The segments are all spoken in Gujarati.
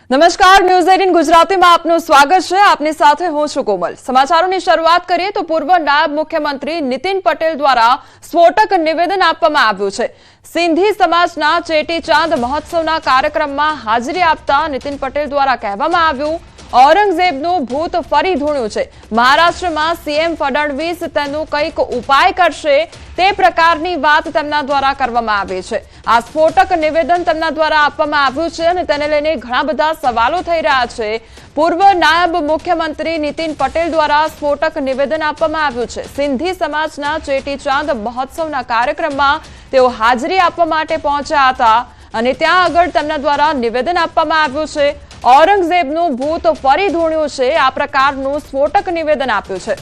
નમસ્કાર, ન્યૂઝ 18 ગુજરાતીમાં આપનું સ્વાગત છે। આપની સાથે હું છું કોમલ। સમાચારોની શરૂઆત કરીએ તો પૂર્વ નાયબ મુખ્યમંત્રી નીતિન પટેલ દ્વારા સ્ફોટક નિવેદન આપવામાં આવ્યું છે। સિંધી સમાજના ચેટીચાંદ મહોત્સવના કાર્યક્રમમાં હાજરી આપતા નીતિન પટેલ દ્વારા કહેવામાં આવ્યું, औरंगजेबનું ભૂત ફરી ધૂણ્યું છે। મહારાષ્ટ્રમાં સીએમ ફડણવીસ તેનું કંઈક ઉપાય કરશે તે પ્રકારની વાત તેમના દ્વારા કરવામાં આવી છે। આ સ્ફોટક નિવેદન તેમના દ્વારા આપવામાં આવ્યું છે અને તેને લઈને ઘણા બધા સવાલો થઈ રહ્યા છે। પૂર્વ નાયબ મુખ્યમંત્રી નીતિન પટેલ દ્વારા સ્ફોટક નિવેદન આપવામાં આવ્યું છે। સિંધી સમાજના ચેટીચાંદ મહોત્સવના કાર્યક્રમમાં તેઓ હાજરી આપવા માટે પહોંચ્યા હતા અને ત્યાં આગળ તેમના દ્વારા નિવેદન આપવામાં આવ્યું છે। औरंगजेबનું ભૂત ફરી ધૂણ્યું છે, આ પ્રકારનું સ્ફોટક નિવેદન આપ્યું છે।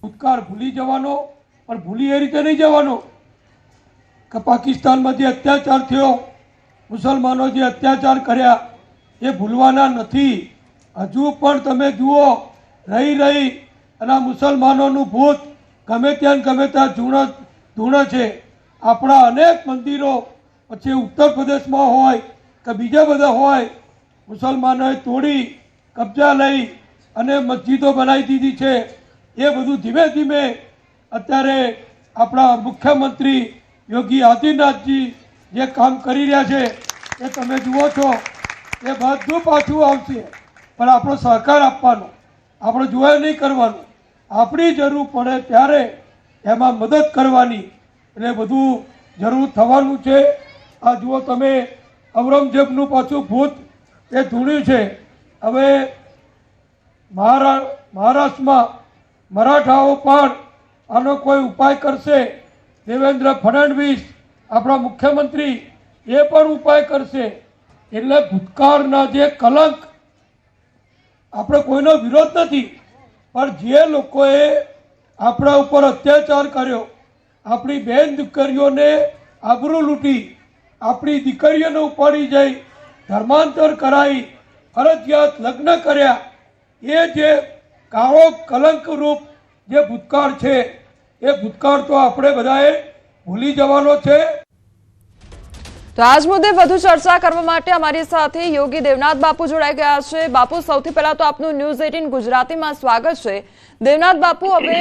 ભૂતકાળ ભૂલી જવાનો, પણ ભૂલી એ રીતે નહીં જવાનો કે પાકિસ્તાનમાં જે અત્યાચાર થયો, મુસલમાનો જે અત્યાચાર કર્યા એ ભૂલવાના નથી। હજુ પણ તમે જુઓ, રહી અને મુસલમાનોનું ભૂત ગમે ત્યાં ધૂણે છે। આપણા અનેક મંદિરો પછી ઉત્તર પ્રદેશમાં હોય કે બીજા બધા હોય, મુસલમાનોએ તોડી કબજા લઈ અને મસ્જિદો બનાવી દીધી છે। એ બધું ધીમે ધીમે અત્યારે આપણા મુખ્યમંત્રી યોગી આદિત્યનાથજી જે કામ કરી રહ્યા છે એ તમે જુઓ છો, એ બધું પાછું આવશે, પણ આપણો સહકાર આપવાનો, આપણે જોયા નહીં કરવાનું, આપણી જરૂર પડે ત્યારે એમાં મદદ કરવાની, એટલે બધું જરૂર થવાનું છે। આ જુઓ તમે, ઔરંગઝેબનું પાછું ભૂત એ ધૂણ્યું છે। હવે મહારાષ્ટ્રમાં મરાઠાઓ પણ આનો કોઈ ઉપાય કરશે। દેવેન્દ્ર ફડણવીસ આપણા મુખ્યમંત્રી એ પણ ઉપાય કરશે। એટલે ભૂતકાળના જે કલંક, આપણે કોઈનો વિરોધ નથી, પણ જે લોકોએ આપણા ઉપર અત્યાચાર કર્યો, આપણી બેન દીકરીઓને આબરૂ લૂંટી, આપણી દીકરીઓને ઉપાડી જઈ ધર્માંતર કરાવી, ફરજિયાત લગ્ન કર્યા, એ જે કાળો કલંકરૂપ જે ભૂતકાળ છે એ ભૂતકાળ તો આપણે બધાએ ભૂલી જવાનો છે। તો આજ મુદ્દે વધુ ચર્ચા કરવા માટે અમારી સાથે યોગી દેવનાથ બાપુ જોડાઈ ગયા છે। બાપુ, સૌથી પહેલા તો આપનું ન્યૂઝ 18 ગુજરાતીમાં સ્વાગત છે। દેવનાથ બાપુ, હવે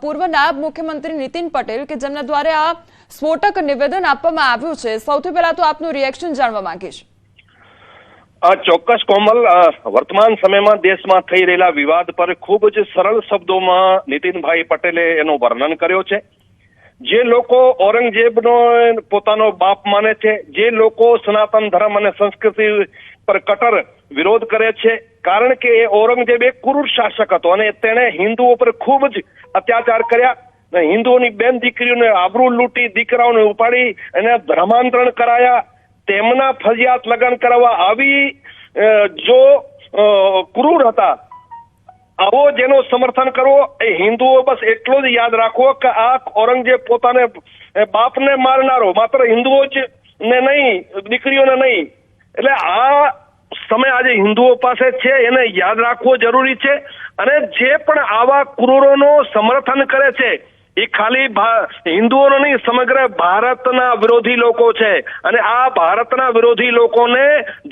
પૂર્વ નાયબ મુખ્યમંત્રી નીતિન પટેલ કે જેમના દ્વારા આ સ્ફોટક નિવેદન આપવામાં આવ્યું છે, સૌથી પહેલા તો આપનું રિએક્શન જાણવા માંગીશ। ચોક્કસ કોમલ, વર્તમાન સમયમાં દેશમાં થઈ રહેલા વિવાદ પર ખૂબ જ સરળ શબ્દોમાં નીતિનભાઈ પટેલે એનું વર્ણન કર્યો છે। જે લોકો ઔરંગઝેબનો પોતાનો બાપ માને છે, જે લોકો સનાતન ધર્મ અને સંસ્કૃતિ પર કટ્ટર વિરોધ કરે છે, કારણ કે એ ઔરંગઝેબ એક ક્રૂર શાસક હતો અને તેણે હિન્દુઓ પર ખૂબ જ અત્યાચાર કર્યા। હિન્દુઓની બેન દીકરીઓને આબરૂ લૂંટી, દીકરાઓને ઉપાડી એને ધર્માંતરણ કરાયા, તેમના ફરજિયાત લગ્ન કરવા આવી જો ક્રૂર હતા, આવો જેનો સમર્થન કરવો એ હિન્દુઓ બસ એટલો જ યાદ રાખવો કે આ ઔરંગઝેબ પોતાને બાપને મારનારો માત્ર હિન્દુઓ જ ને નહીં, દીકરીઓને નહીં। એટલે આ સમય આજે હિન્દુઓ પાસે છે, એને યાદ રાખવો જરૂરી છે। અને જે પણ આવા ક્રૂરોનો સમર્થન કરે છે એ ખાલી હિન્દુઓનો નહીં, સમગ્ર ભારતના વિરોધી લોકો છે અને આ ભારતના વિરોધી લોકોને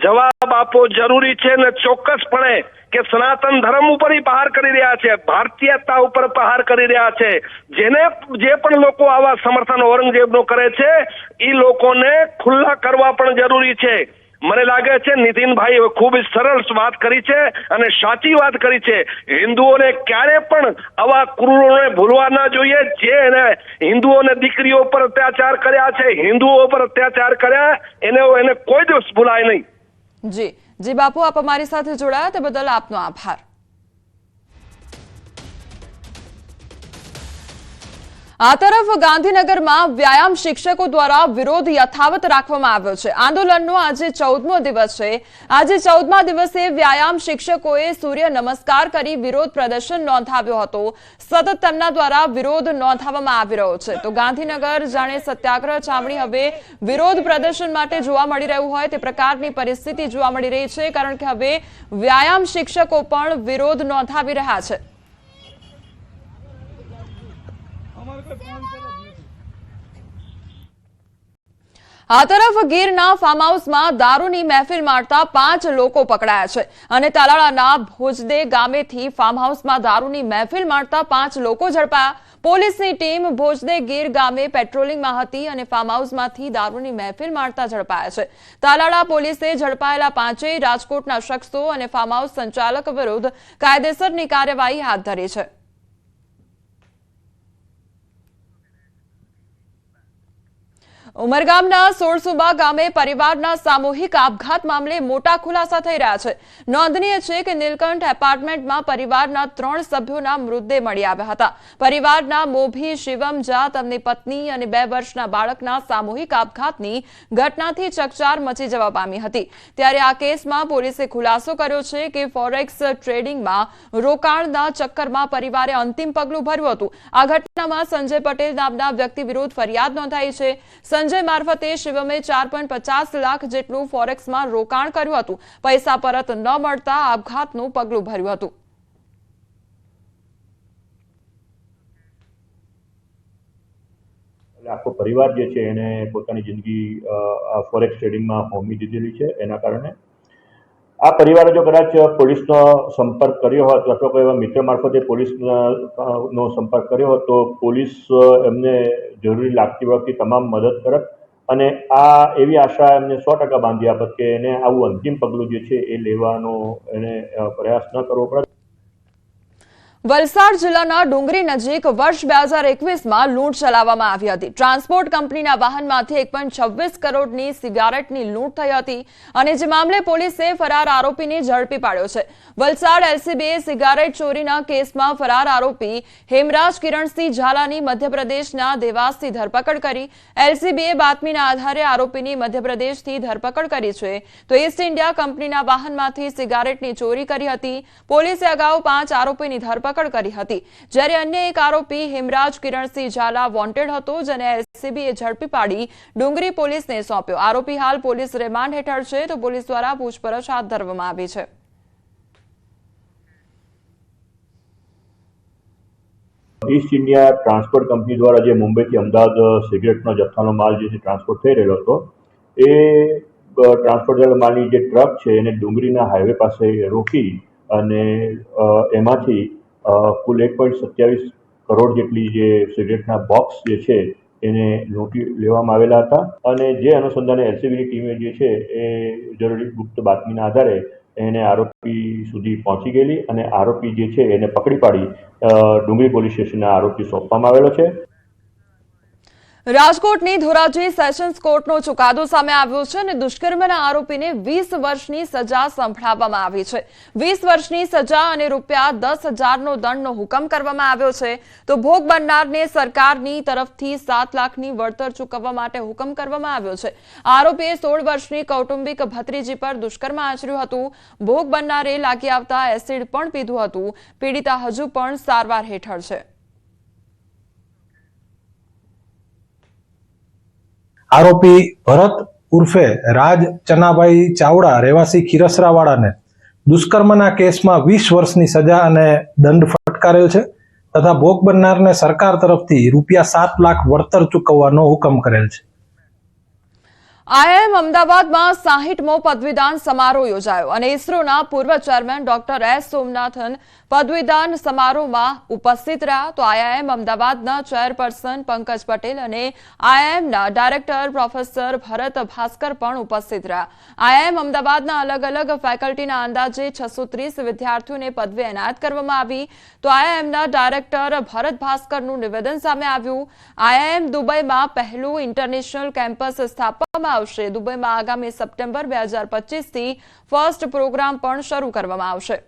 જવાબ આપવો જરૂરી છે અને ચોક્કસપણે કે સનાતન ધર્મ ઉપર પ્રહાર કરી રહ્યા છે, ભારતીયતા ઉપર પ્રહાર કરી રહ્યા છે। જે પણ લોકો આવા સમર્થન ઔરંગઝેબનો કરે છે એ લોકોને ખુલ્લા કરવા પણ જરૂરી છે। મને લાગે છે નીતિનભાઈ ખૂબ સરળ વાત કરી છે અને સાચી વાત કરી છે। હિન્દુઓને ક્યારે પણ આવા ક્રૂરોને ભૂલવા ના જોઈએ, જે એને હિન્દુઓને દીકરીઓ પર અત્યાચાર કર્યા છે, હિન્દુઓ પર અત્યાચાર કર્યા, એને કોઈ દિવસ ભૂલાય નહીં। જી બાપુ, આપ અમારી સાથે જોડાયા તે બદલ આપનો આભાર। આ તરફ ગાંધીનગરમાં વ્યાયામ શિક્ષકો દ્વારા વિરોધ યથાવત રાખવામાં આવ્યો છે। આંદોલનનો આજે 14મો દિવસ છે। આજે 14મા દિવસે વ્યાયામ શિક્ષકોએ સૂર્ય નમસ્કાર કરી વિરોધ પ્રદર્શન નોંધાવ્યો હતો। સતત તેમના દ્વારા વિરોધ નોંધાવવામાં આવી રહ્યો છે। તો ગાંધીનગર જાણે સત્યાગ્રહ છાવણી હવે વિરોધ પ્રદર્શન માટે જોવા મળી રહ્યું હોય તે પ્રકારની પરિસ્થિતિ જોવા મળી રહી છે, કારણ કે હવે વ્યાયામ શિક્ષકો પણ વિરોધ નોંધાવી રહ્યા છે। આ તરફ ગીરના ફાર્મ હાઉસમાં દારૂની મહેફિલ મારતા 5 લોકો પકડાયા છે અને તાલાળાના ભોજદે ગામેથી ફાર્મ હાઉસમાં દારૂની મહેફિલ મારતા 5 લોકો ઝડપાયા। પોલીસની ટીમ ભોજદે ગીર ગામે પેટ્રોલિંગમાં હતી અને ફાર્મ હાઉસમાંથી દારૂની મહેફિલ મારતા ઝડપાયા છે। તાલાળા પોલીસે ઝડપાયેલા 5 રાજકોટના શખ્સો અને ફાર્મ હાઉસ સંચાલક વિરુદ્ધ કાયદેસરની કાર્યવાહી હાથ ધરી છે। ઉમરગામના સોળસુબા ગામે પરિવારના સામૂહિક આપઘાત મામલે મોટા ખુલાસા થઈ રહ્યા છે। નોંધનીય છે કે નીલકંઠ એપાર્ટમેન્ટમાં પરિવારના 3 સભ્યોના મૃતદેહ મળી આવ્યા હતા। પરિવારના મોભી શિવમ જા તેમની પત્ની અને 2 વર્ષના બાળકના સામૂહિક આપઘાતની ઘટનાથી ચકચાર મચી જવા પામી હતી। ત્યારે આ કેસમાં પોલીસે ખુલાસો કર્યો છે કે ફોરેક્સ ટ્રેડિંગમાં રોકાણના ચક્કરમાં પરિવારે અંતિમ પગલું ભર્યું હતું। આ ઘટનામાં સંજય પટેલ નામના વ્યક્તિ વિરુદ્ધ ફરિયાદ નોંધાઈ છે। સંજય મારફતે શિવમે 4.50 લાખ જેટલું ફોરેક્સમાં રોકાણ કર્યું હતું। પૈસા પરત ન મળતા આપઘાતનું પગલું ભર્યું હતું। આખો પરિવાર જે છે એને પોતાની જિંદગી ફોરેક્સ ટ્રેડિંગમાં હોમી દીધેલી છે। એના કારણે આ પરિવારે જો કદાચ પોલીસનો સંપર્ક કર્યો હોત અથવા કોઈ એવા મિત્ર મારફતે પોલીસનો સંપર્ક કર્યો હોત તો પોલીસ એમને જરૂરી લાગતી વખતે તમામ મદદ કરત અને આ એવી આશા એમને 100% બાંધી આપત કે એને આવું અંતિમ પગલું જે છે એ લેવાનો એને પ્રયાસ ન કરવો પડે। વલસાડ જિલ્લાના ડુંગરી નજીક વર્ષ 2021માં લૂંટ ચલાવવામાં આવી હતી। ટ્રાન્સપોર્ટ કંપનીના વાહનમાંથી 1.26 કરોડની સિગારેટની લૂંટ થઈ હતી અને જે મામલે પોલીસે ફરાર આરોપીને ઝડપી પાડ્યો છે। વલસાડ એલસીબીએ સિગારેટ ચોરીના કેસમાં ફરાર આરોપી હેમરાજ કિરણસિંહ ઝાલાની મધ્યપ્રદેશના દેવાસથી ધરપકડ કરી। એલસીબીએ બાતમીના આધારે આરોપીની મધ્યપ્રદેશથી ધરપકડ કરી છે તો ઈસ્ટ ઇન્ડિયા કંપનીના વાહનમાંથી સિગારેટની ચોરી કરી હતી। પોલીસે અગાઉ 5 આરોપીની ધરપકડ કરી હતી જ્યારે અન્ય એક આરોપી હેમરાજ કિરણસિંહ ઝાલા વોન્ટેડ હતો જેને એલસીબીએ ઝડપી પાડી ડુંગરી પોલીસને સોંપ્યો। આરોપી હાલ પોલીસ રિમાન્ડ હેઠળ છે તો પોલીસ દ્વારા પૂછપરછ હાથ ધરવામાં આવી છે। ઈસ્ટ ઇન્ડિયા ટ્રાન્સપોર્ટ કંપની દ્વારા જે મુંબઈથી અમદાવાદ સિગરેટનો જથ્થાનો માલ જે ટ્રાન્સપોર્ટ થઈ રહેલો હતો એ ટ્રાન્સપોર્ટ માલની જે ટ્રક છે એને ડુંગરીના હાઈવે પાસે રોકી અને એમાંથી કુલ 1.27 કરોડ જેટલી જે સિગરેટના બોક્સ જે છે એને લૂંટી લેવામાં આવેલા હતા અને જે અનુસંધાને એલસીબીની ટીમે જે છે એ જરૂરી ગુપ્ત બાતમીના આધારે એને આરોપી સુધી પહોંચી ગયેલી અને આરોપી જે છે એને પકડી પાડી ડુંગરી પોલીસ સ્ટેશનના આરોપી સોંપવામાં આવેલો છે। રાજકોટની ધોરાજી સેશન્સ કોર્ટનો ચુકાદો સામે આવ્યો છે અને દુષ્કર્મના આરોપીને 20 વર્ષની સજા સંભળાવવામાં આવી છે। 20 વર્ષની સજા અને રૂપિયા 10,000નો દંડનો હુકમ કરવામાં આવ્યો છે તો ભોગ બનનારને સરકારની તરફથી 7 લાખની વળતર ચૂકવવા માટે હુકમ કરવામાં આવ્યો છે। આરોપીએ 16 વર્ષની કૌટુંબિક ભત્રીજી પર દુષ્કર્મ આચર્યું હતું। ભોગ બનનારે લાગી આવતા એસિડ પણ પીધું હતું। પીડિતા હજુ પણ સારવાર હેઠળ છે। આરોપી ભરત ઉર્ફે રાજ ચનાભાઈ ચાવડા રહેવાસી ખીરસરાવાડાને દુષ્કર્મના કેસમાં 20 વર્ષની સજા અને દંડ ફટકારેલ છે તથા ભોગ બનનારને સરકાર તરફથી રૂપિયા 7 લાખ વળતર ચૂકવવાનો હુકમ કરેલ છે। આઈઆઈએમ અમદાવાદમાં 60મો પદવીદાન સમારોહ યોજાયો અને ઇસરોના પૂર્વ ચેરમેન ડોક્ટર એસ સોમનાથન પદવીદાન સમારોહમાં ઉપસ્થિત રહ્યા તો આઈઆઈએમ અમદાવાદના ચેરપર્સન પંકજ પટેલ અને આઈઆઈએમના ડાયરેક્ટર પ્રોફેસર ભરત ભાસ્કર પણ ઉપસ્થિત રહ્યા। આઈઆઈએમ અમદાવાદના અલગ અલગ ફેકલ્ટીના અંદાજે 630 વિદ્યાર્થીઓને પદવી એનાયત કરવામાં આવી તો આઈઆઈએમના ડાયરેક્ટર ભરત ભાસ્કરનું નિવેદન સામે આવ્યું। આઈઆઈએમ દુબઈમાં પહેલું ઇન્ટરનેશનલ કેમ્પસ સ્થાપવામાં આવશે। દુબઈમાં આગામી સપ્ટેમ્બર 2025થી ફર્સ્ટ પ્રોગ્રામ પણ શરૂ કરવામાં આવશે।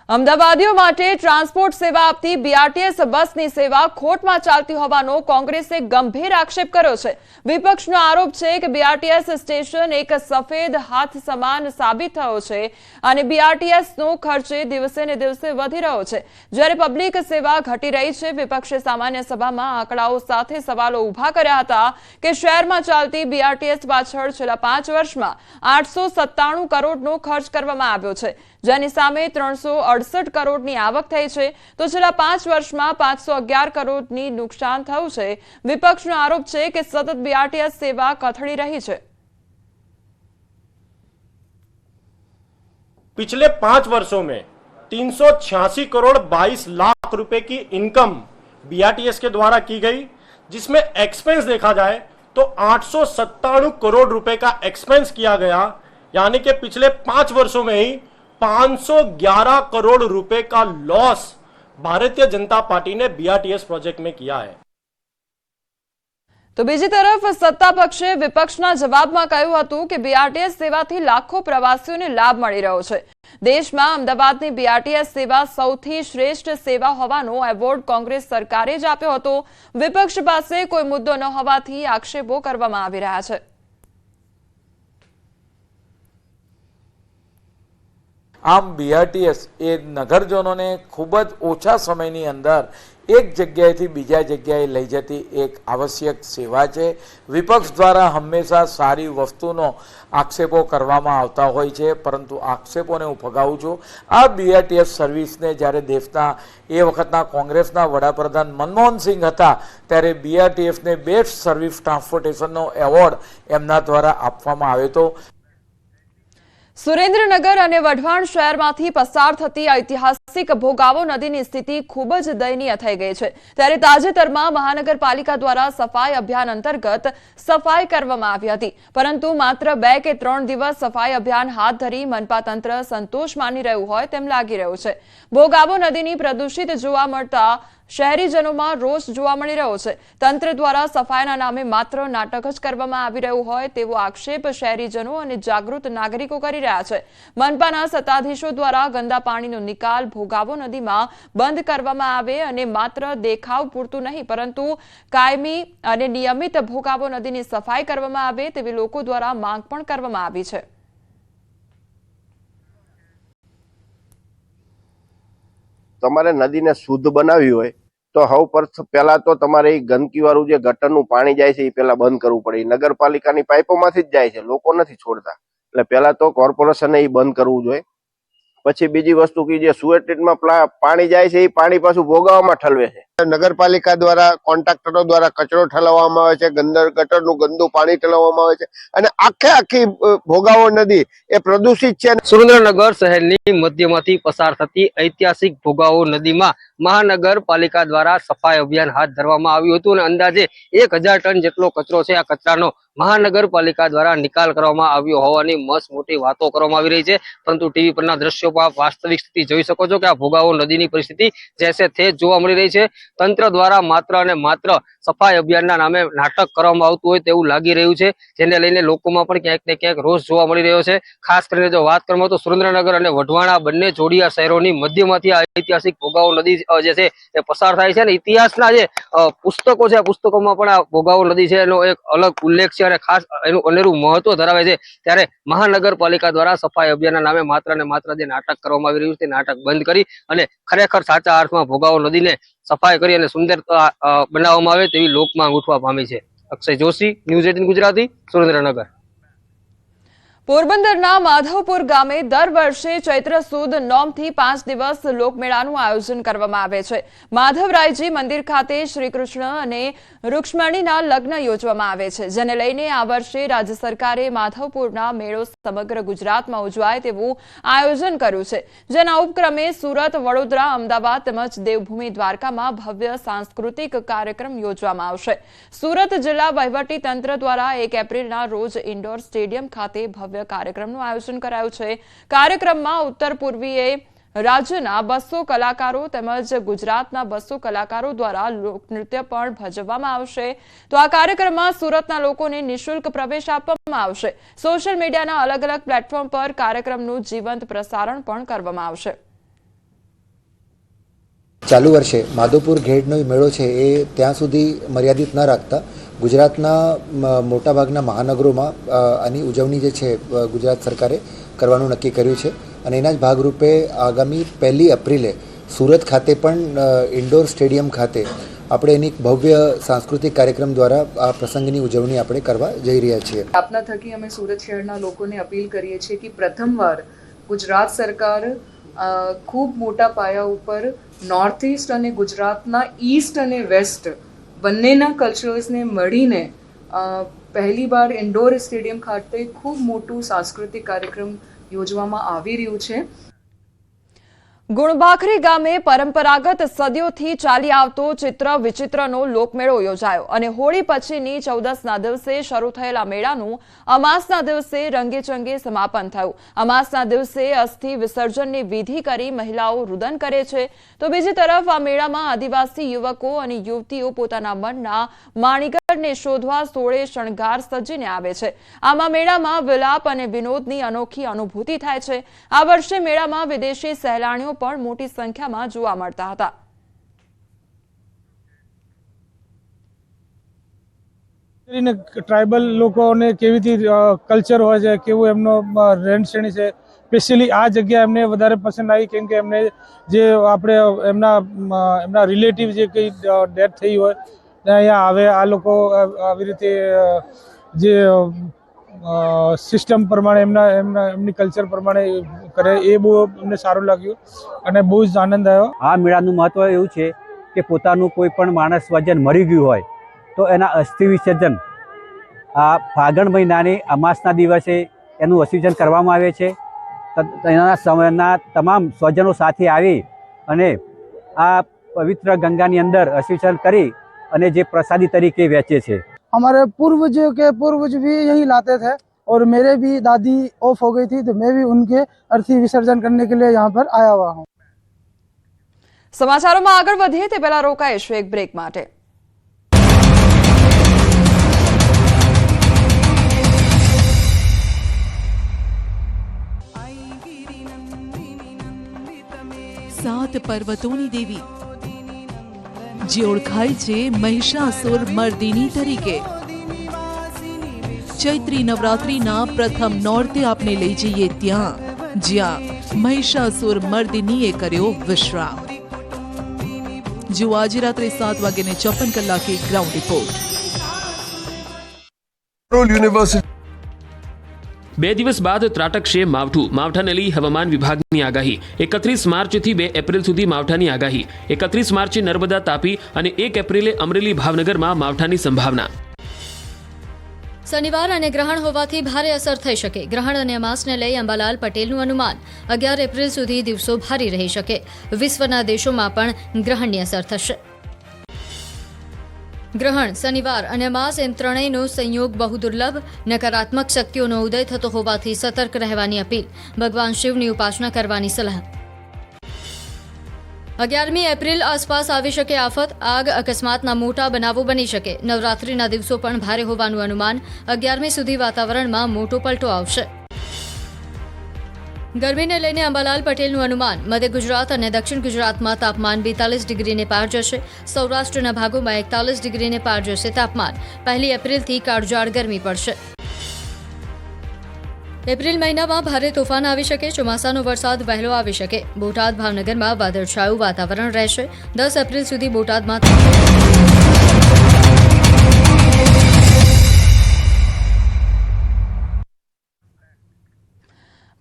અમદાવાદીઓ માટે ટ્રાન્સપોર્ટ સેવા આપતી બીઆરટીએસ બસની સેવા ખોટમાં ચાલતી હોવાનો કોંગ્રેસે ગંભીર આક્ષેપ કર્યો છે। વિપક્ષનો આરોપ છે કે બીઆરટીએસ સ્ટેશન એક સફેદ હાથ સમાન સાબિત થયો છે અને બીઆરટીએસનો ખર્ચ દિવસે ને દિવસે વધી રહ્યો છે જ્યારે પબ્લિક સેવા ઘટી રહી છે। વિપક્ષે સામાન્ય સભામાં આંકડાઓ સાથે સવાલો ઉભા કર્યા હતા કે શહેરમાં ચાલતી બીઆરટીએસ પાછળ છેલ્લા 5 વર્ષમાં 897 કરોડનો ખર્ચ કરવામાં આવ્યો છે જેની સામે 368 કરોડની આવક થઈ છે તો છેલ્લા 5 વર્ષમાં 511 કરોડની નુકસાન થયું છે। વિપક્ષનો આરોપ છે કે સતત બીઆરટીએસ સેવા કથળી રહી છે। पिछले 5 वर्षों में 386 करोड़ 22 लाख रुपए की इनकम बीआरटीएस के द्वारा की गई, जिसमें एक्सपेंस देखा जाए तो 897 करोड़ रुपए का एक्सपेंस किया गया, यानी कि पिछले 5 वर्षों में ही 511 करोड़ रुपए का लॉस भारतीय जनता पार्टी ने बीआरटीएस प्रोजेक्ट में किया है। તો બીજી તરફ સત્તા પક્ષે વિપક્ષના જવાબમાં કહ્યું હતું કે બીઆરટીએસ સેવાથી લાખો પ્રવાસીઓને લાભ મળી રહ્યો છે। દેશમાં અમદાવાદની બીઆરટીએસ સેવા સૌથી શ્રેષ્ઠ સેવા હોવાનો એવોર્ડ કોંગ્રેસ સરકારે જ આપ્યો હતો। વિપક્ષ પાસે કોઈ મુદ્દો ન હોવાથી આક્ષેપો કરવામાં આવી રહ્યા છે। આમ બીઆરટીએસ એ નગરજનોને ખૂબ જ ઓછા સમયની અંદર એક જગ્યાએથી બીજા જગ્યાએ લઈ જતી એક આવશ્યક સેવા છે। વિપક્ષ દ્વારા હંમેશા સારી વસ્તુનો આક્ષેપો કરવામાં આવતા હોય છે, પરંતુ આક્ષેપોને હું ફગાવું છું। આ બીઆરટીએસ સર્વિસને જ્યારે દેશના એ વખતના કોંગ્રેસના વડાપ્રધાન મનમોહન સિંહ હતા ત્યારે બીઆરટીએસને બેસ્ટ સર્વિસ ટ્રાન્સપોર્ટેશનનો એવોર્ડ એમના દ્વારા આપવામાં આવ્યો હતો। સુરેન્દ્રનગર અને વઢવાણ શહેરમાંથી પસાર થતી ઐતિહાસિક ભોગાવો નદીની સ્થિતિ ખૂબ જ દયનીય થઈ ગઈ છે। ત્યારે તાજેતરમાં મહાનગરપાલિકા દ્વારા સફાઈ અભિયાન અંતર્ગત સફાઈ કરવામાં આવી હતી, પરંતુ માત્ર 2 કે 3 દિવસ સફાઈ અભિયાન હાથ ધરી મનપા તંત્ર સંતોષ માની રહ્યું હોય તેમ લાગી રહ્યું છે। ભોગાવો નદીની પ્રદૂષિત જોવા મળતા શહેરીજનોમાં રોષ જોવા મળી રહ્યો છે। તંત્ર દ્વારા સફાઈના નામે માત્ર નાટક જ કરવામાં આવી રહ્યું હોય તેવો આક્ષેપ શહેરીજનો અને જાગૃત નાગરિકો કરી રહ્યા છે। મનપાના સત્તાધીશો દ્વારા ગંદા પાણીનો નિકાલ ભોગાવો નદીમાં બંધ કરવામાં આવે અને માત્ર દેખાવ પૂરતું નહીં પરંતુ કાયમી અને નિયમિત ભોગાવો નદીની સફાઈ કરવામાં આવે તેવી લોકો દ્વારા માંગ પણ કરવામાં આવી છે। તમારે નદીને શુદ્ધ બનાવવી હોય તો પહેલા તો તમારે એ ગંદકી વાળું જે ગટરનું પાણી જાય છે એ પેલા બંધ કરવું પડે। નગરપાલિકાની પાઇપોમાંથી જ જાય છે, લોકો નથી છોડતા, એટલે પેલા તો કોર્પોરેશને એ બંધ કરવું જોઈએ। પછી બીજી વસ્તુ કે જે સુએજ ટ્રીટમાં પાણી જાય છે એ પાણી પાછું ભોગાવામાં ઠલવે છે। નગરપાલિકા દ્વારા કોન્ટ્રાક્ટરો દ્વારા કચરો ઠલવવામાં આવે છે, ગટરનું ગંદુ પાણી ઠલવવામાં આવે છે અને આખી ભોગાવો નદી એ પ્રદૂષિત છે। સુરેન્દ્રનગર શહેરની મધ્યમાંથી પસાર થતી ઐતિહાસિક ભોગાવો નદીમાં મહાનગરપાલિકા દ્વારા સફાઈ અભિયાન હાથ ધરવામાં આવ્યું હતું અને અંદાજે 1000 ટન જેટલો કચરો છે, આ કચરાનો મહાનગરપાલિકા દ્વારા નિકાલ કરવામાં આવ્યો હોવાની મસ્ત મોટી વાતો કરવામાં આવી રહી છે, પરંતુ ટીવી પરના દ્રશ્યોમાં વાસ્તવિક સ્થિતિ જોઈ શકો છો કે આ ભોગાવો નદીની પરિસ્થિતિ જેસે તે જોવા મળી રહી છે। તંત્ર દ્વારા માત્ર અને માત્ર સફાઈ અભિયાનના નામે નાટક કરવામાં આવતું હોય તેવું લાગી રહ્યું છે, જેને લઈને લોકોમાં પણ ક્યાંક ને ક્યાંક રોષ જોવા મળી રહ્યો છે। ખાસ કરીને જો વાત કરવામાં તો સુરેન્દ્રનગર અને વઢવાણ બંને જોડિયા શહેરોની મધ્યમાંથી આ ઐતિહાસિક ભોગાવો નદી જે છે એ પસાર થાય છે અને ઇતિહાસના જે પુસ્તકો છે આ પુસ્તકોમાં પણ આ ભોગાવો નદી છે એનો એક અલગ ઉલ્લેખ છે અને ખાસ એનું અનેરું મહત્વ ધરાવે છે। ત્યારે મહાનગરપાલિકા દ્વારા સફાઈ અભિયાનના નામે માત્ર ને માત્ર જે નાટક કરવામાં આવી રહ્યું છે તે નાટક બંધ કરી અને ખરેખર સાચા અર્થમાં ભોગાવો નદીને સફાઈ કરી અને સુંદર બનાવવામાં આવે તેવી લોકમાંગ ઉઠવા પામી છે। અક્ષય જોશી, ન્યૂઝ 18 ગુજરાતી, સુરેન્દ્રનગર। પોરબંદરના માધવપુર ગામે દર વર્ષે ચૈત્ર સુદ નોમથી 5 દિવસ લોકમેળાનું આયોજન કરવામાં આવે છે। માધવરાયજી મંદિર ખાતે શ્રી કૃષ્ણ અને રૂક્ષ્મણીના લગ્ન યોજવામાં આવે છે, જેને લઈને આ વર્ષે રાજ્ય સરકારે માધવપુરના મેળો સમગ્ર ગુજરાતમાં ઉજવાય તેવું આયોજન કર્યું છે, જેના ઉપક્રમે સુરત, વડોદરા, અમદાવાદ તેમજ દેવભૂમિ દ્વારકામાં ભવ્ય સાંસ્કૃતિક કાર્યક્રમ યોજવામાં આવશે। સુરત જિલ્લા વહીવટી તંત્ર દ્વારા 1 એપ્રિલના રોજ ઇન્ડોર સ્ટેડિયમ ખાતે ભવ્ય કાર્યક્રમનું આયોજન કરાયું છે। કાર્યક્રમમાં ઉત્તર પૂર્વીય રાજ્યના 200 કલાકારો તેમજ ગુજરાતના 200 કલાકારો દ્વારા લોકનૃત્ય પણ ભજવવામાં આવશે। તો આ કાર્યક્રમમાં સુરતના લોકોને નિઃશુલ્ક પ્રવેશ આપવામાં આવશે। સોશિયલ મીડિયાના અલગ અલગ પ્લેટફોર્મ પર કાર્યક્રમનું જીવંત પ્રસારણ પણ કરવામાં આવશે। ચાલુ વર્ષે માધવપુર ઘેડનો મેળો છે એ ત્યાં સુધી મર્યાદિત ન રાખતા ગુજરાતના મોટાભાગના મહાનગરોમાં આની ઉજવણી જે છે ગુજરાત સરકારે કરવાનું નક્કી કર્યું છે અને એના જ ભાગરૂપે આગામી 1 એપ્રિલે સુરત ખાતે પણ ઇન્ડોર સ્ટેડિયમ ખાતે આપણે એની ભવ્ય સાંસ્કૃતિક કાર્યક્રમ દ્વારા આ પ્રસંગની ઉજવણી આપણે કરવા જઈ રહ્યા છીએ। આપના થકી અમે સુરત શહેરના લોકોને અપીલ કરીએ છીએ કે પ્રથમવાર ગુજરાત સરકાર ખૂબ મોટા પાયા ઉપર નોર્થ ઇસ્ટ અને ગુજરાતના ઈસ્ટ અને વેસ્ટ બંનેના કલ્ચર્સને મળીને પહેલીવાર ઇન્ડોર સ્ટેડિયમ ખાતે ખૂબ મોટું સાંસ્કૃતિક કાર્યક્રમ યોજવામાં આવી રહ્યું છે. ગુણભાખરી ગામે પરંપરાગત સદીઓથી ચાલી આવતો ચિત્ર વિચિત્રનો લોકમેળો યોજાયો અને હોળી પછીની 14ના દિવસે શરૂ થયેલા મેળાનું અમાસના દિવસે રંગેચંગે સમાપન થયું. અમાસના દિવસે અસ્થિ વિસર્જનની વિધિ કરી મહિલાઓ રુદન કરે છે, તો બીજી તરફ આ મેળામાં આદિવાસી યુવકો અને યુવતીઓ પોતાના મનના માણીગરને શોધવા સોળે શણગાર સજીને આવે છે. આમાં મેળામાં વિલાપ અને વિનોદની અનોખી અનુભૂતિ થાય છે. આ વર્ષે મેળામાં વિદેશી સહેલાણીઓ પણ મોટી સંખ્યામાં જોવા મળતા હતા. ટ્રાઇબલ લોકોને કેવી કલ્ચર હોય છે, કેવું એમનો રહેણ સહેણી છે, સ્પેશિયલી આ જગ્યા એમને વધારે પસંદ આવી કેમ કે એમને જે આપણે એમના રિલેટિવ જે કંઈ ડેથ થઈ હોય અહીંયા આવે, આ લોકો આવી રીતે જે સિસ્ટમ પ્રમાણે એમની કલ્ચર પ્રમાણે કરે એ બહુ અમને સારું લાગ્યું અને બહુ જ આનંદ આવ્યો. આ મેળાનું મહત્વ એવું છે કે પોતાનું કોઈ પણ માણસ સ્વજન મરી ગયું હોય તો એના અસ્થિ વિસર્જન આ ફાગણ મહિનાની અમાસના દિવસે એનું વિસર્જન કરવામાં આવે છે. તેના સમયના તમામ સ્વજનો સાથે આવી અને આ પવિત્ર ગંગાની અંદર વિસર્જન કરી અને જે પ્રસાદી તરીકે વેચે છે. हमारे पूर्वज भी यही लाते थे और मेरे भी दादी ऑफ हो गई थी तो मैं भी उनके अर्थी विसर्जन करने के लिए यहाँ पर आया हुआ हूँ. સમાચારોમાં આગળ વધીએ તે પહેલા રોકાઈશું એક બ્રેક માટે. સાત પર્વતોની દેવી જે ઓળખાય છે મહિષાસુર મર્દિની તરીકે. ચૈત્રી નવરાત્રીના પ્રથમ નોરતે આપને લઈ જઈએ ત્યાં જ્યાં મહિષાસુર મર્દિનીએ કર્યો વિશ્રામ. જુઓ આજે રાત્રે 7:54 ગ્રાઉન્ડ રિપોર્ટ. બે દિવસ બાદ ત્રાટકશે માવઠું. માવઠાને લઈ હવામાન વિભાગની આગાહી. 31 માર્ચથી 2 એપ્રિલ સુધી માવઠાની આગાહી. 31 માર્ચે નર્મદા, તાપી અને 1 એપ્રિલે અમરેલી, ભાવનગરમાં માવઠાની સંભાવના. શનિવાર અને ગ્રહણ હોવાથી ભારે અસર થઈ શકે. ગ્રહણ અને અમાસને લઈ અંબાલાલ પટેલનું અનુમાન 11 એપ્રિલ સુધી દિવસો ભારે રહી શકે. વિશ્વના દેશોમાં પણ ગ્રહણની અસર થશે. ગ્રહણ, શનિવાર અને અમાસ એમ ત્રણેયનો સંયોગ બહુ દુર્લભ. નકારાત્મક શક્તિઓનો ઉદય થતો હોવાથી સતર્ક રહેવાની અપીલ. ભગવાન શિવની ઉપાસના કરવાની સલાહ. 11મી એપ્રિલ આસપાસ આવી શકે આફત. આગ, અકસ્માતના મોટા બનાવો બની શકે. નવરાત્રીના દિવસો પણ ભારે હોવાનું અનુમાન. 11મી સુધી વાતાવરણમાં મોટો પલટો આવશે. ગરમીને લઈને અંબાલાલ પટેલનું અનુમાન. મધ્ય ગુજરાત અને દક્ષિણ ગુજરાતમાં તાપમાન 42 ડિગ્રીને પાર જશે. સૌરાષ્ટ્રના ભાગોમાં 41 ડિગ્રીને પાર જશે તાપમાન. 1 એપ્રિલથી કાળઝાળ ગરમી પડશે. એપ્રિલ મહિનામાં ભારે તોફાન આવી શકે. ચોમાસાનો વરસાદ વહેલો આવી શકે. બોટાદ, ભાવનગરમાં વાદળછાયું વાતાવરણ રહેશે. 10 એપ્રિલ સુધી બોટાદમાં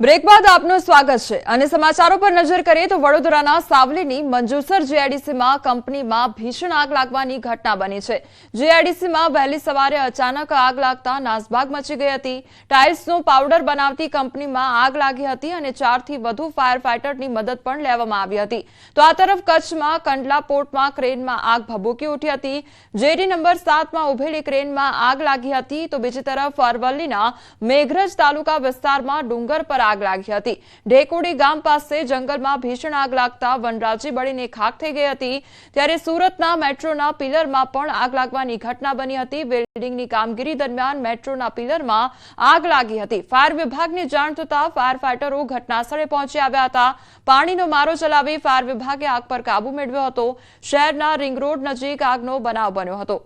બ્રેક બાદ આપનું સ્વાગત છે અને સમાચારો પર નજર કરીએ તો વડોદરાના સાવલીની મંજુસર જીઆઈડીસીમાં કંપનીમાં ભીષણ આગ લાગવાની ઘટના બની છે. જીઆઈડીસીમાં વહેલી સવારે અચાનક આગ લાગતા નાસભાગ મચી ગઈ હતી. ટાઇલ્સનો પાવડર બનાવતી કંપનીમાં આગ લાગી હતી અને 4થી વધુ ફાયર ફાઇટરની મદદ પણ લેવામાં આવી હતી. તો આ તરફ કચ્છમાં કંડલા પોર્ટમાં ક્રેનમાં આગ ભભૂકી ઉઠી હતી. જેડી નંબર 7માં ઉભેલી ક્રેનમાં આગ લાગી હતી. તો બીજી તરફ અરવલ્લીના મેઘરજ તાલુકા વિસ્તારમાં ડુંગર પર આગ લાગી હતી. ઢેકોડી ગામ પાસે જંગલમાં ભીષણ આગ લાગતા વનરાજી બળીને ખાખ થઈ ગઈ હતી. ત્યારે સુરતના મેટ્રોના પિલરમાં પણ આગ લાગવાની ઘટના બની હતી. વેલ્ડિંગની કામગીરી દરમિયાન મેટ્રોના પિલરમાં આગ લાગી હતી. ફાયર વિભાગને જાણ થતાં ફાયર ફાઇટરો ઘટનાસ્થળે પહોંચી આવ્યા હતા. પાણીનો મારો ચલાવી ફાયર વિભાગે આગ પર કાબુ મેળવ્યો હતો. શહેરના રિંગ રોડ નજીક આગનો બનાવ બન્યો હતો.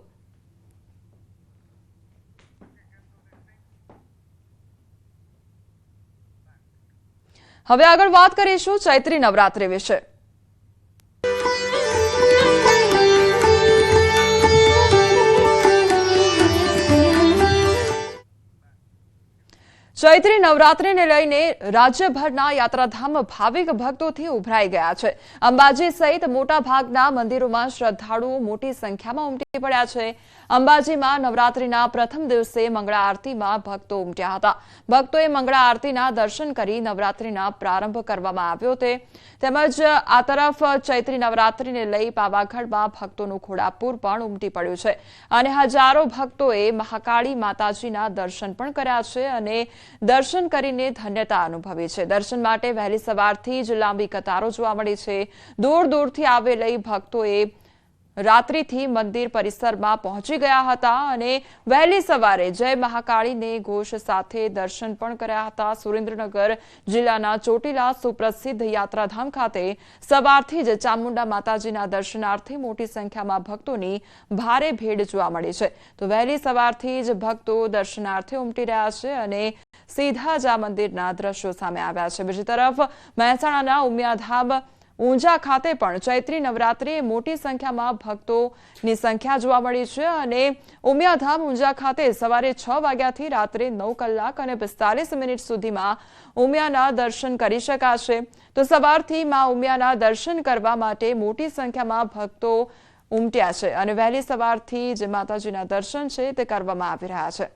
હવે આગળ વાત કરીશું ચૈત્રી નવરાત્રી વિશે. ચૈત્રી નવરાત્રિને લઈને રાજ્યભરના યાત્રાધામ ભાવિક ભક્તોથી ઉભરાઈ ગયા છે. અંબાજી સહિત મોટા ભાગના મંદિરોમાં શ્રદ્ધાળુઓ મોટી સંખ્યામાં ઉમટી પડ્યા છે. અંબાજીમાં નવરાત્રિના પ્રથમ દિવસે મંગળા આરતીમાં ભક્તો ઉમટ્યા હતા. ભક્તોએ મંગળા આરતીના દર્શન કરી નવરાત્રિના પ્રારંભ કરવામાં આવ્યો છે. તેમજ આ તરફ ચૈત્રી નવરાત્રિને લઈ પાવાગઢમાં ભક્તોનું ઘોડાપુર પણ ઉમટી પડ્યું છે અને હજારો ભક્તોએ મહાકાળી માતાજીના દર્શન પણ કર્યા છે અને દર્શન કરીને ધન્યતા અનુભવી છે. દર્શન માટે વહેલી સવારથી જ લાંબી કતારો જોવા મળી છે. દૂર દૂરથી આવેલી ભક્તોએ રાત્રિથી મંદિર પરિસરમાં પહોંચી ગયા હતા અને વહેલી સવારે જય મહાકાળીને ઘોષ સાથે દર્શન પણ કર્યા હતા. સુરેન્દ્રનગર જિલ્લાના ચોટીલા સુપ્રસિદ્ધ યાત્રાધામ ખાતે સવારથી જ ચામુંડા માતાજીના દર્શનાર્થે મોટી સંખ્યામાં ભક્તોની ભારે ભીડ જોવા મળી છે. તો વહેલી સવારથી જ ભક્તો દર્શનાર્થે ઉમટી રહ્યા છે અને સીધા જ આ મંદિરના દ્રશ્યો સામે આવ્યા છે. બીજી તરફ મહેસાણાના ઉમિયાધામ ઊંઝા ખાતે પણ ચૈત્રી નવરાત્રિએ મોટી સંખ્યામાં ભક્તોની સંખ્યા જોવા મળી છે અને ઉમિયાધામ ઊંઝા ખાતે સવારે 6 વાગ્યાથી રાત્રે 9 કલાક અને 45 મિનિટ સુધીમાં ઉમિયાના દર્શન કરી શકાશે. તો સવારથી માં ઉમિયાના દર્શન કરવા માટે મોટી સંખ્યામાં ભક્તો ઉમટ્યા છે અને વહેલી સવારથી જે માતાજીના દર્શન છે તે કરવામાં આવી રહ્યા છે.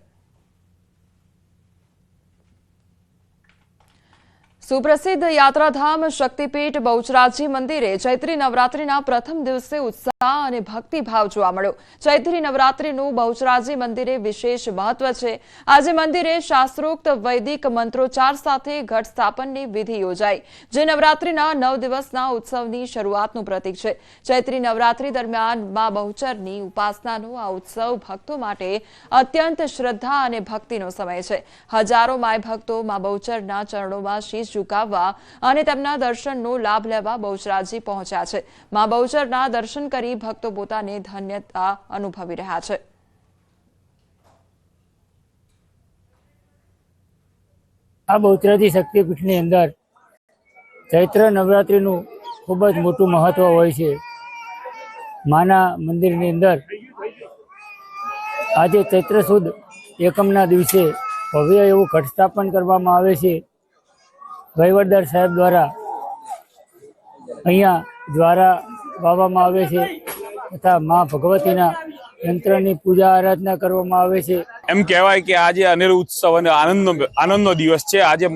સુપ્રસિદ્ધ યાત્રાધામ શક્તિપીઠ બહુચરાજી મંદિરે ચૈત્રી નવરાત્રિના પ્રથમ દિવસે ઉત્સાહ અને ભક્તિભાવ જોવા મળ્યો. ચૈત્રી નવરાત્રિનું બહુચરાજી મંદિરે વિશેષ મહત્વ છે. આજે મંદિરે શાસ્ત્રોક્ત વૈદિક મંત્રોચ્ચાર સાથે ઘટ સ્થાપનની વિધિ યોજાઈ, જે નવરાત્રિના 9 દિવસના ઉત્સવની શરૂઆતનું પ્રતીક છે. ચૈત્રી નવરાત્રિ દરમિયાન મા બહુચરની ઉપાસનાનો આ ઉત્સવ ભક્તો માટે અત્યંત શ્રદ્ધા અને ભક્તિનો સમય છે. હજારો માય ભક્તો મા બહુચરના ચરણોમાં શીશ ઝુકાવવા અને તેમના દર્શનનો લાભ લેવા બહુચરાજી પહોંચ્યા છે. મા બહુચરના દર્શન કરી ભક્તો પોતાને ધન્યતા અનુભવી રહ્યા છે. આ બહુચરાજી શક્તિપીઠની અંદર ચૈત્ર નવરાત્રિનું ખૂબ જ મોટું મહત્વ હોય છે. માના મંદિરની અંદર આજે ચૈત્ર સુદ એકમના દિવસે ભવ્ય એવું ઘટ સ્થાપન કરવામાં આવે છે. વહીવટદાર સાહેબ દ્વારા અહીંયા દ્વારા વાવવામાં આવે છે તથા મા ભગવતીના યંત્રની પૂજા આરાધના કરવામાં આવે છે. એમ કહેવાય કે આજે અનેરો ઉત્સવ અને આનંદનો દિવસ છે. આજે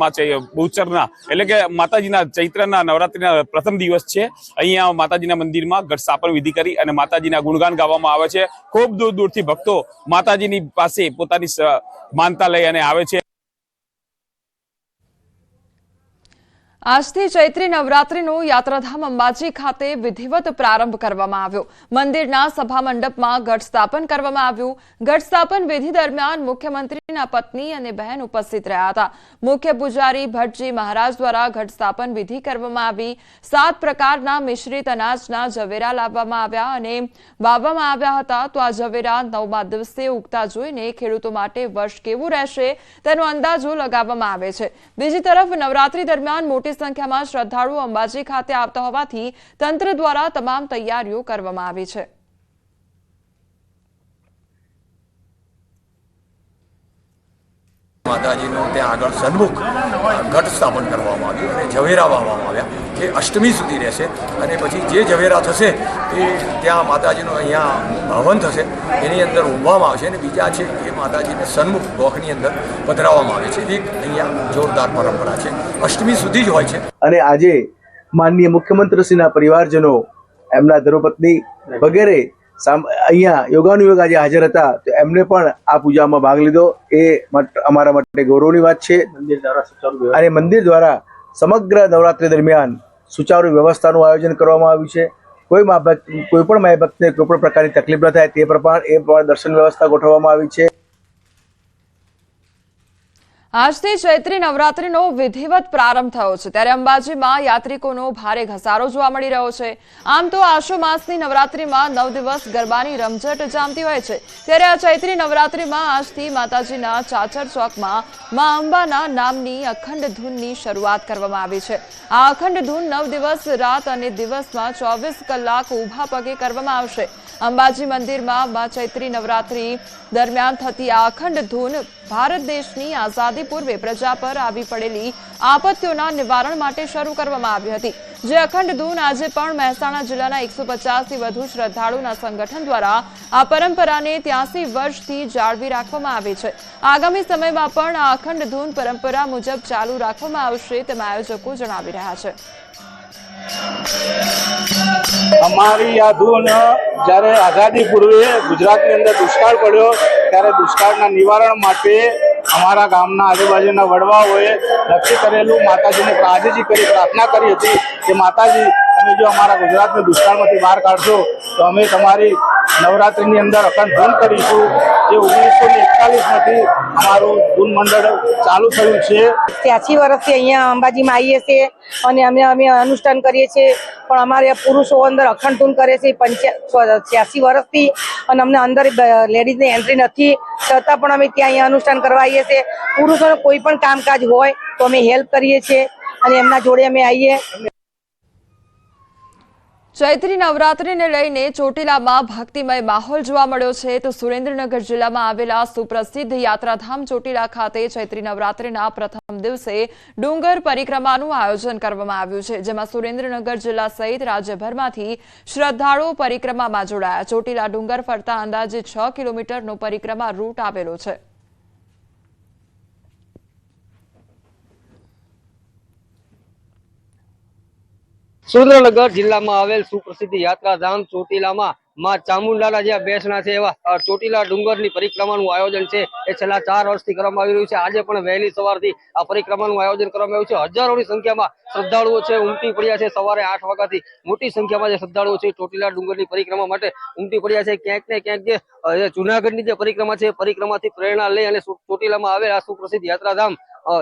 બહુચરના એટલે કે માતાજીના ચૈત્રના નવરાત્રિના પ્રથમ દિવસ છે. અહીંયા માતાજીના મંદિરમાં ઘટ સ્થાપન વિધિ કરી અને માતાજીના ગુણગાન ગાવામાં આવે છે. ખૂબ દૂર દૂરથી ભક્તો માતાજીની પાસે પોતાની માનતા લઈ અને આવે છે. આજથી ચૈત્રી નવરાત્રિનો યાત્રાધામ અંબાજી ખાતે વિધિવત પ્રારંભ કરવામાં આવ્યો. મંદિરના સભા મંડપમાં ઘટ સ્થાપન કરવામાં આવ્યું. ઘટ સ્થાપન વિધિ દરમિયાન મુખ્યમંત્રીના પત્ની અને બહેન ઉપસ્થિત રહ્યા હતા. મુખ્ય પૂજારી ભટ્ટજી મહારાજ દ્વારા ઘટ સ્થાપન વિધિ કરવામાં આવી. 7 પ્રકારના મિશ્રિત અનાજના ઝવેરા લાવવામાં આવ્યા અને વાવવામાં આવ્યા હતા. તો આ ઝવેરા 9મા દિવસે ઉગતા જોઈને ખેડૂતો માટે વર્ષ કેવું રહેશે તેનો અંદાજો લગાવવામાં આવે છે. બીજી તરફ નવરાત્રી દરમિયાન મોટી સંખ્યામાં શ્રદ્ધાળુઓ અંબાજી ખાતે આવતા હોવાથી તંત્ર દ્વારા તમામ તૈયારીઓ કરવામાં આવી છે. માતાજીનું ત્યાં આગળ સન્મુખ ઘટ સ્થાપન કરવામાં આવ્યું અને ઝવેરા વાવવામાં આવ્યા જે અષ્ટમી સુધી રહેશે અને પછી જે ઝવેરા થશે એ ત્યાં માતાજીનું અહીંયા હવન થશે એની અંદર ઊંઘવામાં આવશે અને બીજા છે એ માતાજીને સન્મુખ ગોખની અંદર પધરાવવામાં આવે છે. એક અહીંયા જોરદાર પરંપરા છે, અષ્ટમી સુધી જ હોય છે. અને આજે માનનીય મુખ્યમંત્રીશ્રીના પરિવારજનો, એમના ધર્મપત્ની વગેરે અહીંયા યોગાનુયોગ આજે હાજર હતા, તો એમને પણ આ પૂજામાં ભાગ લીધો. એ અમારા માટે ગૌરવની વાત છે. અને મંદિર દ્વારા સમગ્ર નવરાત્રી દરમિયાન સુચારુ વ્યવસ્થાનું આયોજન કરવામાં આવ્યું છે. કોઈ પણ માય ભક્તને કોઈ પણ પ્રકારની તકલીફ ન થાય તે પ્રમાણે દર્શન વ્યવસ્થા ગોઠવવામાં આવી છે. આજથી ચૈત્રી નવરાત્રિનો વિધિવત પ્રારંભ થયો છે, ત્યારે અંબાજીમાં યાત્રિકોનો ભારે ઘસારો જોવા મળી રહ્યો છે. આમ તો આસો માસની નવરાત્રિમાં 9 દિવસ ગરબાની રમઝટ જામતી હોય છે, ત્યારે આ ચૈત્રી નવરાત્રિમાં આજથી માતાજીના ચાચર ચોકમાં મા અંબાના નામની અખંડ ધૂનની શરૂઆત કરવામાં આવી છે. આ અખંડ ધૂન 9 દિવસ રાત અને દિવસમાં 24 કલાક ઊભા પગે કરવામાં આવશે. અંબાજી મંદિરમાં મા ચૈત્રી નવરાત્રી દરમિયાન થતી આ અખંડ ધૂન ભારત દેશની આઝાદી પૂર્વે પ્રજા પર આવી પડેલી આપત્તિઓના નિવારણ માટે શરૂ કરવામાં આવી હતી, જે અખંડ ધૂન આજે પણ મહેસાણા જિલ્લાના 150થી વધુ શ્રદ્ધાળુના સંગઠન દ્વારા આ પરંપરાને 83 વર્ષથી જાળવી રાખવામાં આવી છે. આગામી સમયમાં પણ આ અખંડ ધૂન પરંપરા મુજબ ચાલુ રાખવામાં આવશે તેમ આયોજકો જણાવી રહ્યા છે. અમારી આ ધૂન જ્યારે આઝાદી પૂર્વે ગુજરાતની અંદર દુષ્કાળ પડ્યો ત્યારે દુષ્કાળના નિવારણ માટે અમારા ગામના આજુબાજુના વડવાઓએ નક્કી કરેલું માતાજીને આજીજી કરી પ્રાર્થના કરી હતી કે માતાજી તમે જો અમારા ગુજરાતને દુષ્કાળમાંથી બહાર કાઢશો તો અમે તમારી નવરાત્રિની અંદર અખંડ ધૂન કરીશું. જે 1941માંથી અમારું ધૂન મંડળ ચાલુ થયું છે. 83 વર્ષથી અહીંયા અંબાજીમાં આવીએ છીએ અને અમે અનુષ્ઠાન કરીએ છીએ, પણ અમારે પુરુષો અંદર અખંડ ધૂન કરે છે 86 વર્ષથી, અને અમને અંદર લેડીઝની એન્ટ્રી નથી, છતાં પણ અમે ત્યાં અહીંયા અનુષ્ઠાન કરવા આવીએ છીએ. પુરુષોને કોઈ પણ કામકાજ હોય તો અમે હેલ્પ કરીએ છીએ અને એમના જોડે અમે આવીએ. ચૈત્રી નવરાત્રીને લઈને ચોટીલામાં ભક્તિમય માહોલ જોવા મળ્યો છે, તો સુરેન્દ્રનગર જિલ્લામાં આવેલા સુપ્રસિદ્ધ યાત્રાધામ ચોટીલા ખાતે ચૈત્રી નવરાત્રીના પ્રથમ દિવસે ડુંગર પરિક્રમાનું આયોજન કરવામાં આવ્યું છે, જેમાં સુરેન્દ્રનગર જિલ્લા સહિત રાજ્યભરમાંથી શ્રદ્ધાળુઓ પરિક્રમામાં જોડાયા. ચોટીલા ડુંગર ફરતા અંદાજે 6 કિલોમીટરનો પરિક્રમા રૂટ આવેલો છે. સુરેન્દ્રનગર જિલ્લામાં આવેલ સુપ્રસિદ્ધ યાત્રાધામ ચોટીલામાં માં ચામુંડાના જે બેસણા છે એવા ચોટીલા ડુંગરની પરિક્રમાનું આયોજન છે એ છેલ્લા 4 વર્ષથી કરવામાં આવી રહ્યું છે. આજે પણ વહેલી સવારથી આ પરિક્રમાનું આયોજન કરવામાં આવ્યું છે. હજારોની સંખ્યામાં શ્રદ્ધાળુઓ છે ઉમટી પડ્યા છે. સવારે 8 વાગ્યાથી મોટી સંખ્યામાં જે શ્રદ્ધાળુઓ છે ચોટીલા ડુંગરની પરિક્રમા માટે ઉમટી પડ્યા છે. ક્યાંક ને ક્યાંક જે જુનાગઢની જે પરિક્રમા છે પરિક્રમાથી પ્રેરણા લઈ અને ચોટીલામાં આવેલ આ સુપ્રસિદ્ધ યાત્રાધામ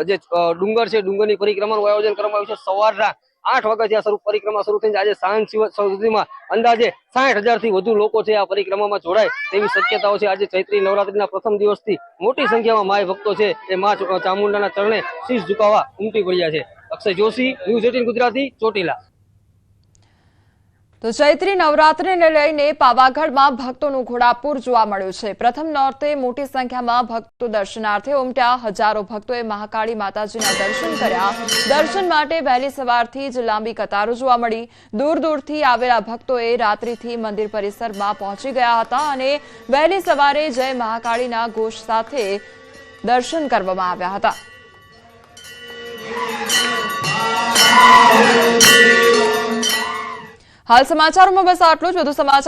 જે ડુંગર છે ડુંગરની પરિક્રમાનું આયોજન કરવામાં આવ્યું છે. સવારના 8 વાગ્યાથી આ પરિક્રમા શરૂ થઈને આજે સાંજ સુધીમાં અંદાજે 60,000થી વધુ લોકો છે આ પરિક્રમામાં જોડાય તેવી શક્યતાઓ છે. આજે ચૈત્રી નવરાત્રીના પ્રથમ દિવસથી મોટી સંખ્યામાં માય ભક્તો છે એ માં ચામુંડાના ચરણે શીશ ઝુકાવવા ઉમટી પડ્યા છે. અક્ષય જોશી, ન્યૂઝ 18 ગુજરાતી, ચોટીલા. તો ચૈત્રી નવરાત્રીને લઈને પાવાગઢમાં ભક્તોનું ઘોડાપૂર જોવા મળ્યું છે. પ્રથમ નોરતે મોટી સંખ્યામાં ભક્તો દર્શનાર્થે ઉમટ્યા. હજારો ભક્તોએ મહાકાળી માતાજીના દર્શન કર્યા. દર્શન માટે વહેલી સવારથી જ લાંબી કતારો જોવા મળી. દૂર દૂરથી આવેલા ભક્તોએ રાત્રિથી મંદિર પરિસરમાં પહોંચી ગયા હતા અને વહેલી સવારે જય મહાકાળીના ઘોષ સાથે દર્શન કરવામાં આવ્યા હતા. હાલ સમાચારોમાં બસ આટલું જ. વધુ સમાચાર